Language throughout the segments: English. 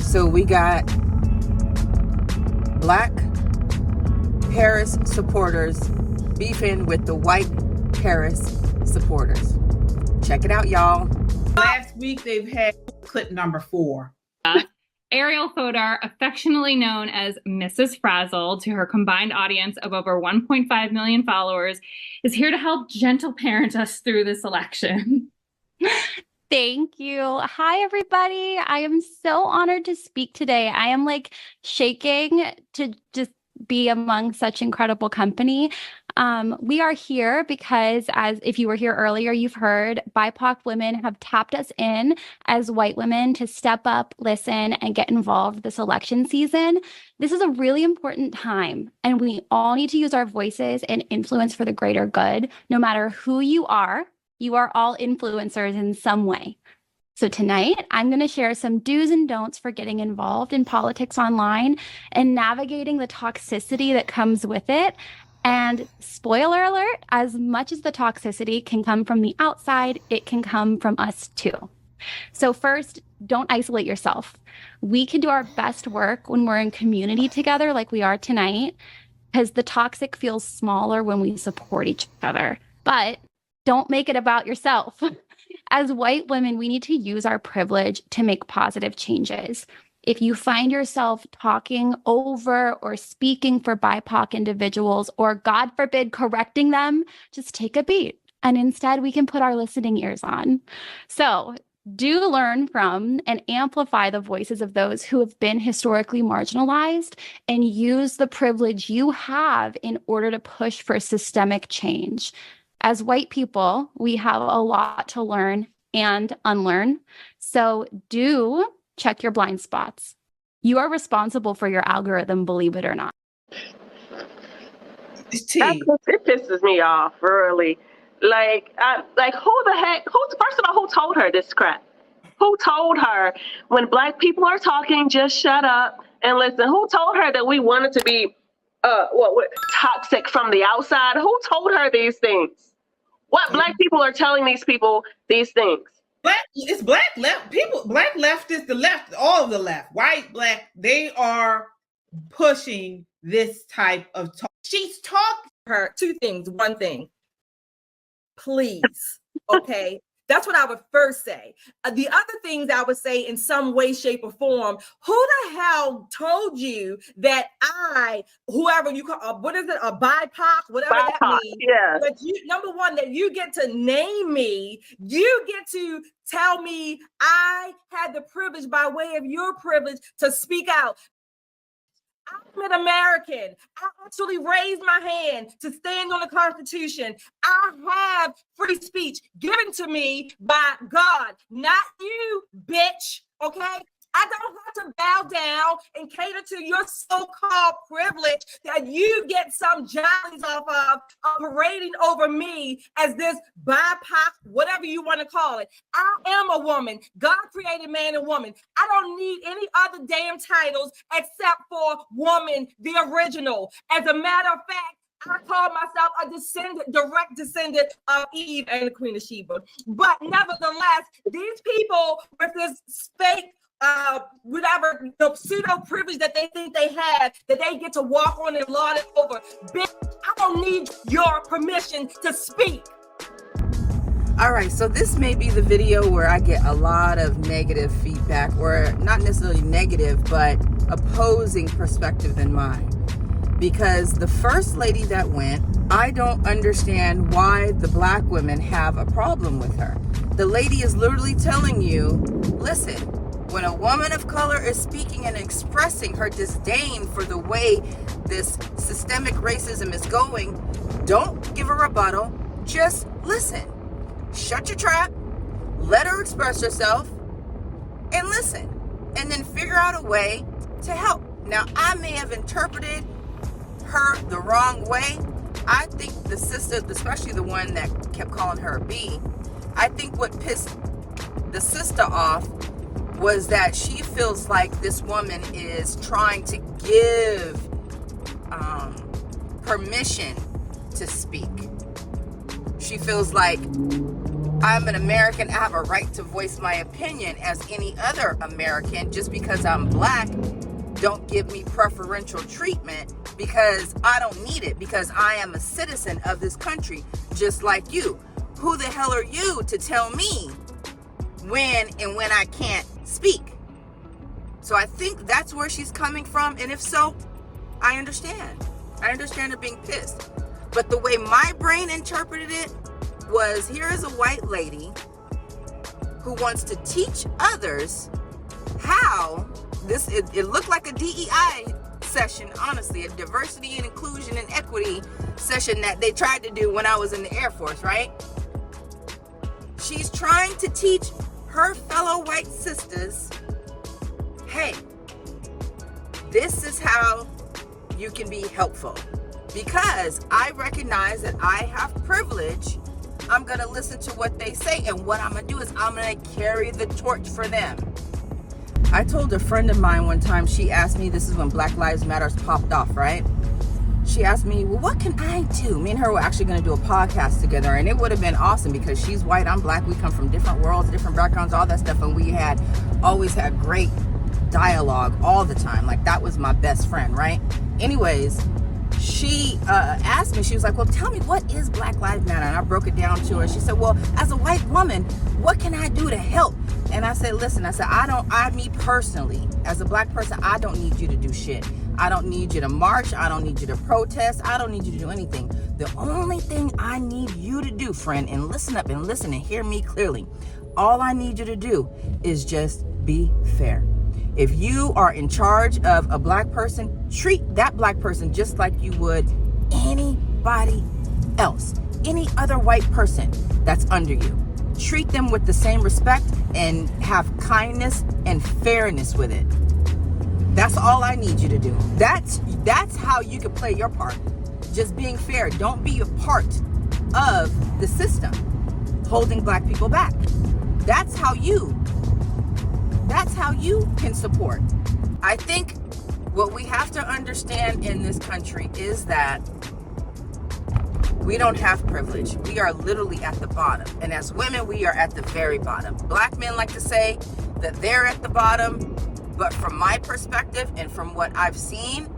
So we got Black Harris supporters beefing with the white Harris supporters. Check it out, y'all. Last week they've had clip number 4. Ariel Fodor, affectionately known as Mrs. Frazzle to her combined audience of over 1.5 million followers, is here to help gentle parent us through this election. Thank you. Hi, everybody. I am so honored to speak today. I am like shaking to just be among such incredible company. We are here because, as if you were here earlier, you've heard BIPOC women have tapped us in as white women to step up, listen, and get involved this election season. This is a really important time, and we all need to use our voices and influence for the greater good. No matter who you are all influencers in some way. So tonight, I'm going to share some do's and don'ts for getting involved in politics online and navigating the toxicity that comes with it. And spoiler alert, as much as the toxicity can come from the outside, it can come from us too. So first, don't isolate yourself. We can do our best work when we're in community together like we are tonight, because the toxic feels smaller when we support each other. But don't make it about yourself. As white women, we need to use our privilege to make positive changes. If you find yourself talking over or speaking for BIPOC individuals, or God forbid, correcting them, just take a beat. And instead, we can put our listening ears on. So do learn from and amplify the voices of those who have been historically marginalized, and use the privilege you have in order to push for systemic change. As white people, we have a lot to learn and unlearn. So do check your blind spots. You are responsible for your algorithm, believe it or not. It pisses me off, really. Like who the heck? First of all, who told her this crap? Who told her when Black people are talking, just shut up and listen? Who told her that we wanted to be toxic from the outside? Who told her these things? What Black people are telling these people these things? It's Black left people. Black left is the left, all of the left, white, Black. They are pushing this type of talk. She's talking to her 2 things. One thing, please, okay? That's what I would first say. The other things I would say in some way, shape, or form, who the hell told you that whoever you call, what is it, a BIPOC, whatever BIPOC, that means. yeah. But number one, that you get to name me, you get to tell me I had the privilege by way of your privilege to speak out. I'm an American. I actually raised my hand to stand on the Constitution. I have free speech given to me by God, not you, bitch. Okay? I don't have to bow down and cater to your so-called privilege that you get some jollies off of parading over me as this BIPOC, whatever you want to call it. I am a woman. God created man and woman. I don't need any other damn titles except for woman, the original. As a matter of fact, I call myself a direct descendant of Eve and the Queen of Sheba. But nevertheless, these people with this fake whatever the pseudo privilege that they think they have, that they get to walk on and lord it over. Bitch, I don't need your permission to speak. All right, so this may be the video where I get a lot of negative feedback, or not necessarily negative, but opposing perspective than mine. Because the first lady that went, I don't understand why the Black women have a problem with her. The lady is literally telling you, listen, when a woman of color is speaking and expressing her disdain for the way this systemic racism is going, don't give a rebuttal, just listen. Shut your trap, let her express herself, and listen. And then figure out a way to help. Now, I may have interpreted her the wrong way. I think the sister, especially the one that kept calling her a B, I think what pissed the sister off was that she feels like this woman is trying to give permission to speak. She feels like I'm an American. I have a right to voice my opinion as any other American. Just because I'm black, don't give me preferential treatment because I don't need it, because I am a citizen of this country just like you. Who the hell are you to tell me when I can't speak? So I think that's where she's coming from. And if so, I understand. I understand her being pissed. But the way my brain interpreted it was, here is a white lady who wants to teach others how this, it looked like a DEI session, honestly, a diversity and inclusion and equity session that they tried to do when I was in the Air Force, right? She's trying to teach her fellow white sisters, hey, this is how you can be helpful. Because I recognize that I have privilege, I'm going to listen to what they say. And what I'm going to do is I'm going to carry the torch for them. I told a friend of mine one time, she asked me, this is when Black Lives Matter popped off, right? She asked me, well, what can I do? Me and her were actually going to do a podcast together, and it would have been awesome because she's white, I'm black. We come from different worlds, different backgrounds, all that stuff. And we had always had great dialogue all the time. Like, that was my best friend, right? Anyways, she asked me, she was like, well, tell me, what is Black Lives Matter? And I broke it down to her. She said, well, as a white woman, what can I do to help? And I said, listen, me personally, as a black person, I don't need you to do shit. I don't need you to march. I don't need you to protest. I don't need you to do anything. The only thing I need you to do, friend, and listen up and listen and hear me clearly. All I need you to do is just be fair. If you are in charge of a black person, treat that black person just like you would anybody else, any other white person that's under you. Treat them with the same respect and have kindness and fairness with it. That's all I need you to do. That's how you can play your part. Just being fair. Don't be a part of the system holding black people back. That's how you can support. I think what we have to understand in this country is that we don't have privilege. We are literally at the bottom. And as women, we are at the very bottom. Black men like to say that they're at the bottom. But from my perspective and from what I've seen,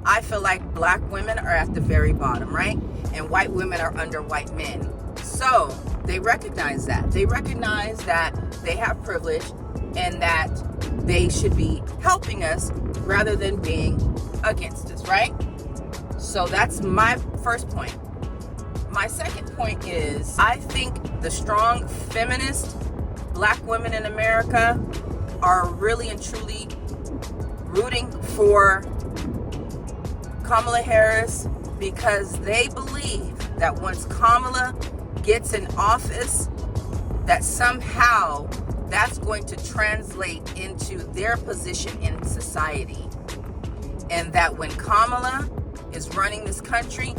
I feel like black women are at the very bottom, right? And white women are under white men. So they recognize that. They recognize that they have privilege and that they should be helping us rather than being against us, right? So that's my first point. My second point is, I think the strong feminist black women in America are really and truly rooting for Kamala Harris because they believe that once Kamala gets in office, that somehow that's going to translate into their position in society. And that when Kamala is running this country,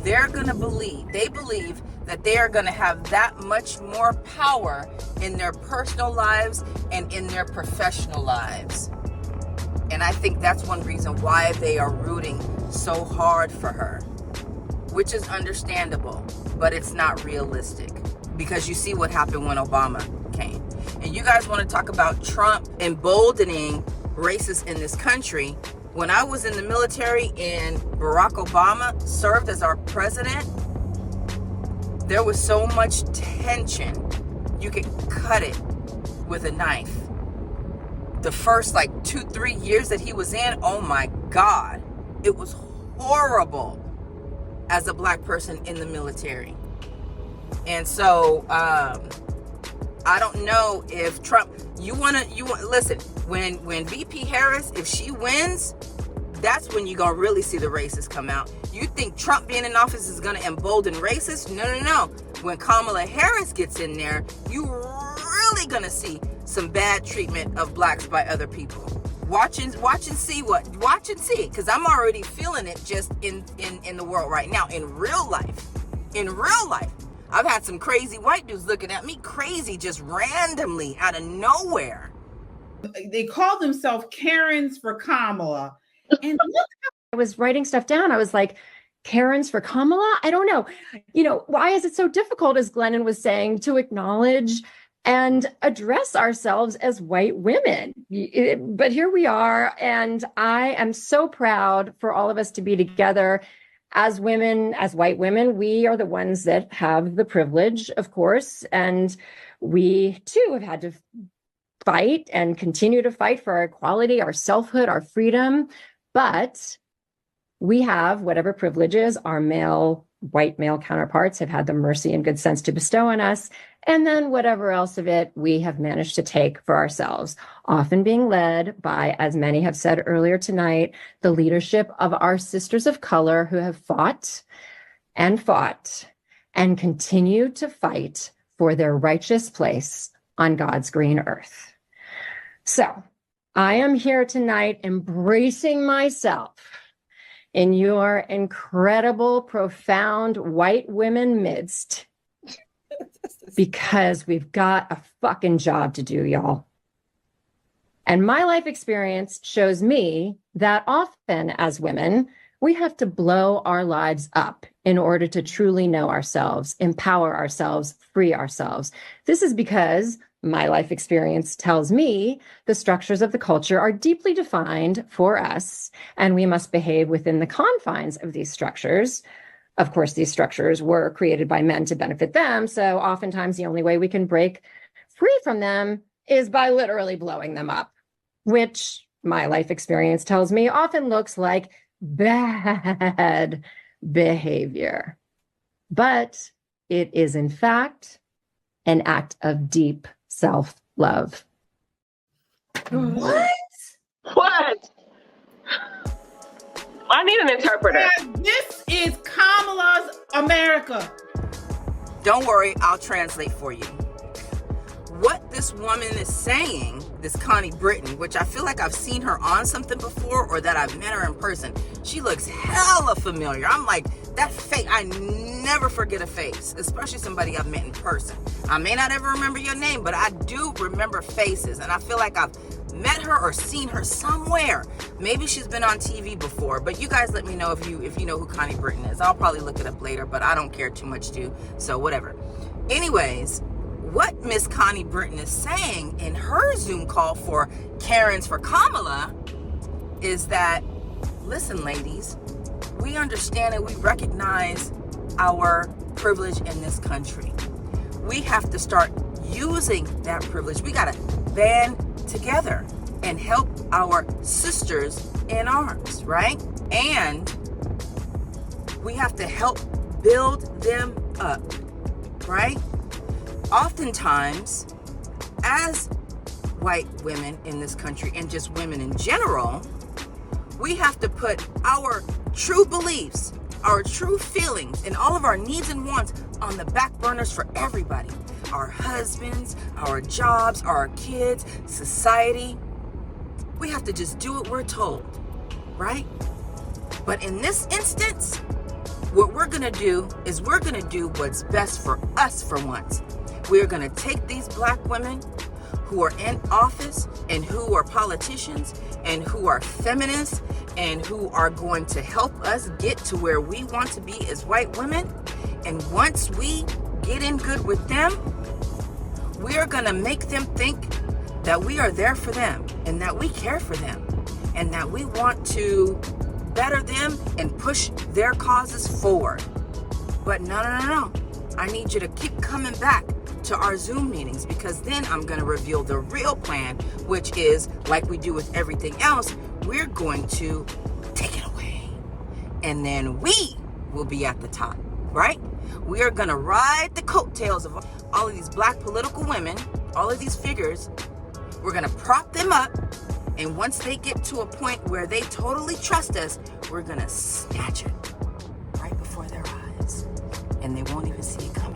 they believe that they are going to have that much more power in their personal lives and in their professional lives. And I think that's one reason why they are rooting so hard for her, which is understandable, but it's not realistic because you see what happened when Obama came. And you guys want to talk about Trump emboldening racists in this country. When I was in the military and Barack Obama served as our president, there was so much tension. You could cut it with a knife. The first 2-3 years that he was in, oh my God, it was horrible as a black person in the military. And so, I don't know if Trump, listen, when VP Harris, if she wins, that's when you're going to really see the racists come out. You think Trump being in office is going to embolden racists? No. When Kamala Harris gets in there, you're really going to see some bad treatment of blacks by other people. Watch and see, because I'm already feeling it just in the world right now. In real life, I've had some crazy white dudes looking at me crazy just randomly out of nowhere. They call themselves Karens for Kamala. And look, I was writing stuff down. I was like, Karens for Kamala? I don't know. Why is it so difficult, as Glennon was saying, to acknowledge and address ourselves as white women? But here we are, and I am so proud for all of us to be together as women, as white women. We are the ones that have the privilege, of course, and we too have had to fight and continue to fight for our equality, our selfhood, our freedom. But we have whatever privileges our white male counterparts have had the mercy and good sense to bestow on us. And then whatever else of it we have managed to take for ourselves, often being led by, as many have said earlier tonight, the leadership of our sisters of color who have fought and continue to fight for their righteous place on God's green earth. So I am here tonight embracing myself in your incredible, profound white women midst, because we've got a fucking job to do, y'all. And my life experience shows me that often as women, we have to blow our lives up in order to truly know ourselves, empower ourselves, free ourselves. This is because my life experience tells me the structures of the culture are deeply defined for us, and we must behave within the confines of these structures. Of course, these structures were created by men to benefit them, so oftentimes the only way we can break free from them is by literally blowing them up, which my life experience tells me often looks like bad behavior. But it is, in fact, an act of deep self-love. What? I need an interpreter. This is Kamala's America. Don't worry, I'll translate for you. What this woman is saying, this Connie Britton, which I feel like I've seen her on something before, or that I've met her in person. She looks hella familiar. I'm like, that face, I never forget a face, especially somebody I've met in person. I may not ever remember your name, but I do remember faces, and I feel like I've met her or seen her somewhere. Maybe she's been on TV before, but you guys let me know if you know who Connie Britton is. I'll probably look it up later, but I don't care too much to, so whatever. Anyways, what Miss Connie Britton is saying in her Zoom call for Karens for Kamala is that, listen, ladies, we understand and we recognize our privilege in this country. We have to start using that privilege. We got to band together and help our sisters in arms, right? And we have to help build them up, right? Oftentimes, as white women in this country, and just women in general, we have to put our true beliefs, our true feelings, and all of our needs and wants on the back burners for everybody. Our husbands, our jobs, our kids, society. We have to just do what we're told, right? But in this instance, what we're gonna do is we're gonna do what's best for us for once. We're gonna take these black women who are in office and who are politicians and who are feminists and who are going to help us get to where we want to be as white women. And once we get in good with them, we are gonna make them think that we are there for them and that we care for them and that we want to better them and push their causes forward. But no. I need you to keep coming back to our Zoom meetings, because then I'm going to reveal the real plan, which is, like we do with everything else, we're going to take it away. And then we will be at the top, right? We are going to ride the coattails of all of these black political women, all of these figures. We're going to prop them up. And once they get to a point where they totally trust us, we're going to snatch it right before their eyes. And they won't even see it coming.